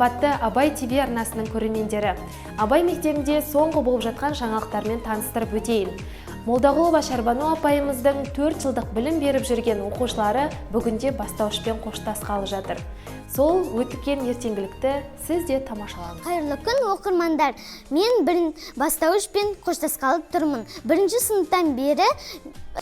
қымбатты Абай ТВ арнасының көрермендері. Абай мектебінде соңғы болып жатқан жаңалықтармен таныстырып өтейін. Молдағұлова Шарбану апайымыздың 4 жылдық білім беріп жүрген оқушылары бүгінде бастауышпен қоштасқалы жатыр. Сол өткен ертеңгілікті сіз де тамашалаңыз. Қайырлы күн оқырмандар. Мен бастауышпен қоштасқалы тұрмын. Бірінші сыныптан бері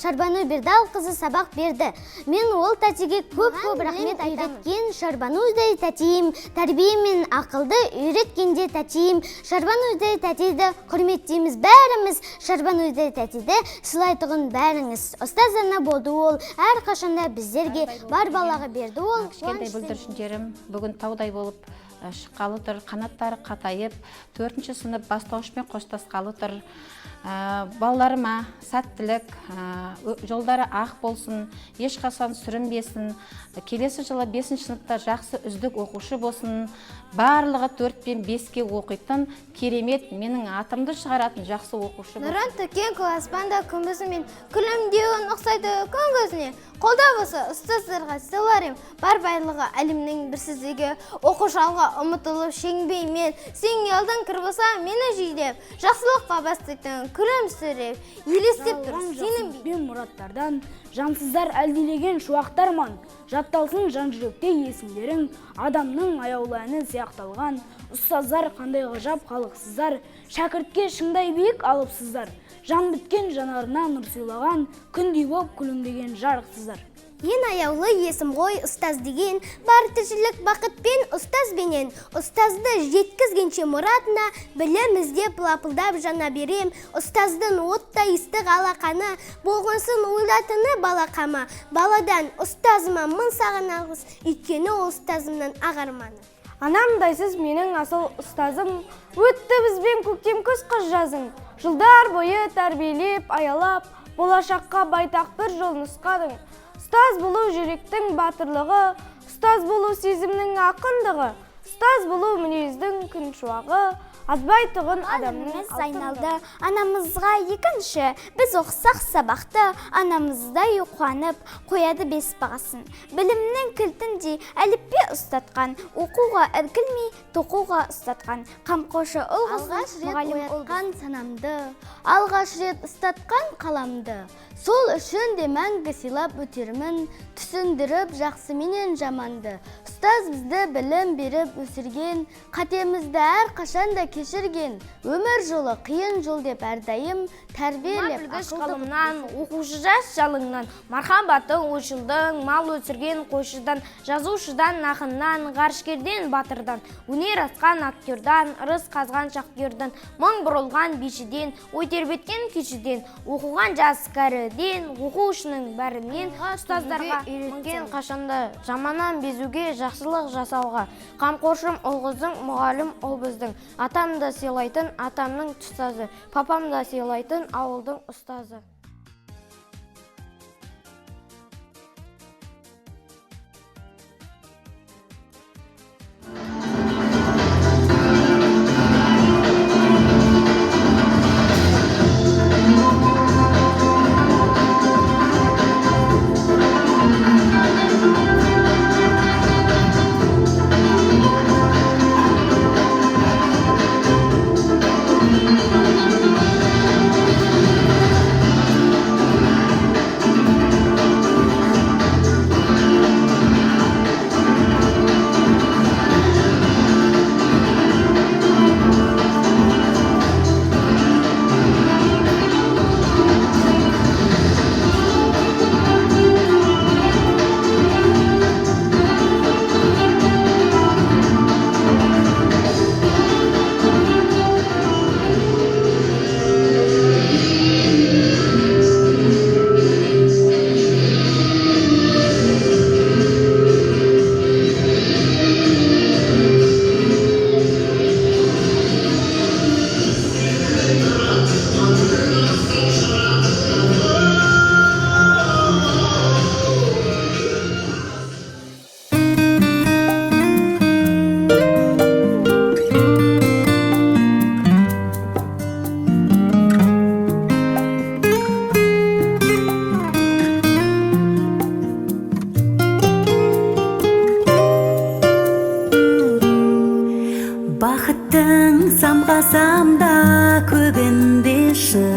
Шарбану Бердалқызы сабақ берді. Мен ол тәтеге көп рахмет айтамын. Шарбанудай тәтейім, тәрбие мен ақылды үйреткенде тәтейім. Шарбанудай тәтейді құрметтейміз бәріміз. Шарбанудай тәтейді сыйлайтұғын бәріңіз. Ұстазына болды ол, әр қашанда біздерге бар балаға берді ол. Кішкентай бүлдіршіндерім бүгін таудай болып шыққалы тұр, қанаттары қатайып, 4-ші сынып бастауышпен қоштасқалы тұр. Балаларыма сәттілік, жолдары ақ болсын, ешқашан сүрінбесін, келесі жылы 5-ші сыныпта жақсы үздік оқушы болсын, барлығы 4 пен 5-ке оқитын керемет менің атымды шығаратын жақсы оқушы болсын. Нұран төкен класпанда күмбізімен күлімдеуін ұқсайды күн көзіне. Қолда болса ұстаздарға сыйларым, бар байлығы әлемнің бірсіздігі, оқушалға ұмытылып шеңбеймен, сен елдің кірбіса мені жейдеп, жақсылыққа бастайтын күлімсіреп, елестеп тұр сенің бен мұраттардан, жансыздар әлдилеген шуақтарман, жатталсын жан жүректе есімдерің, адамның аяулы әні сияқталған, ұстаздар қандай ғажап халықсыздар, шәкіртке шыңдай биік алыпсыздар, жан біткен жанарына нұр сыйлаған, күндей боп күлімдеген жарықсыздар. Ең аяулы есім ғой ұстаз деген, бар тіршілік бақытпен ұстаз бенен. Ұстазды жеткізгенше мұратына, білім іздеп лапылдап жана берем. Ұстаздың отта істік алақаны, болғансын ойлатыны балақама. Баладан ұстазыма мың сағынағыз, өйткені ол ұстазымнан ағарманы. Анамдайсыз менің асыл ұстазым, өтті бізбен көктем күз қыз жазың. Жылдар бойы тәрбиелеп, аялап, болашаққа байтақ бір жол нұсқадың. Ұстаз болу жүректің батырлығы, ұстаз болу сезімнің ақындығы, ұстаз болу мінездің күн шуағы, азбайтұғын адамның айналды. Анамызға екінші, біз оқысақ сабақты, анамыздай қуанып қояды 5 бағасын. Білімнің кілтіндей әліппе ұстатқан, оқуға іркілмей, тоқуға ұстатқан, қамқошы ұлғыз мұғалім олған санамды, алғаш рет ұстатқан қаламды. Сол үшін де мәңгі сыйлап өтермін, түсіндіріп жақсы менен жаманды. Ұстаз бізді білім беріп өсірген, қатемізді әр қашанда кешірген. Өмір жолы қиын жол деп әрдайым тәрбиелеп қалымнан, оқушы жас жалыңнан, мархабатың ойшылдың, мал өсірген қойшыдан, жазушыдан, ақыннан, ғарышкерден, батырдан, өнер асқан актердан, ырыс қазған шахтерден, мың бұрылған бишіден, ой тербеткен күйшіден, оқуған жас кәріден, оқушының бәрінен, ұстаздарға үйреткен қашанда жаманнан безуге, жақсылық жасауға. Қамқоршым ұлғыздың, мұғалім ұл біздің, атамды сыйлайтын атамның ұстазы, папамды сыйлайтын ауылдың ұстазы. ұнатпасам да көбінде шын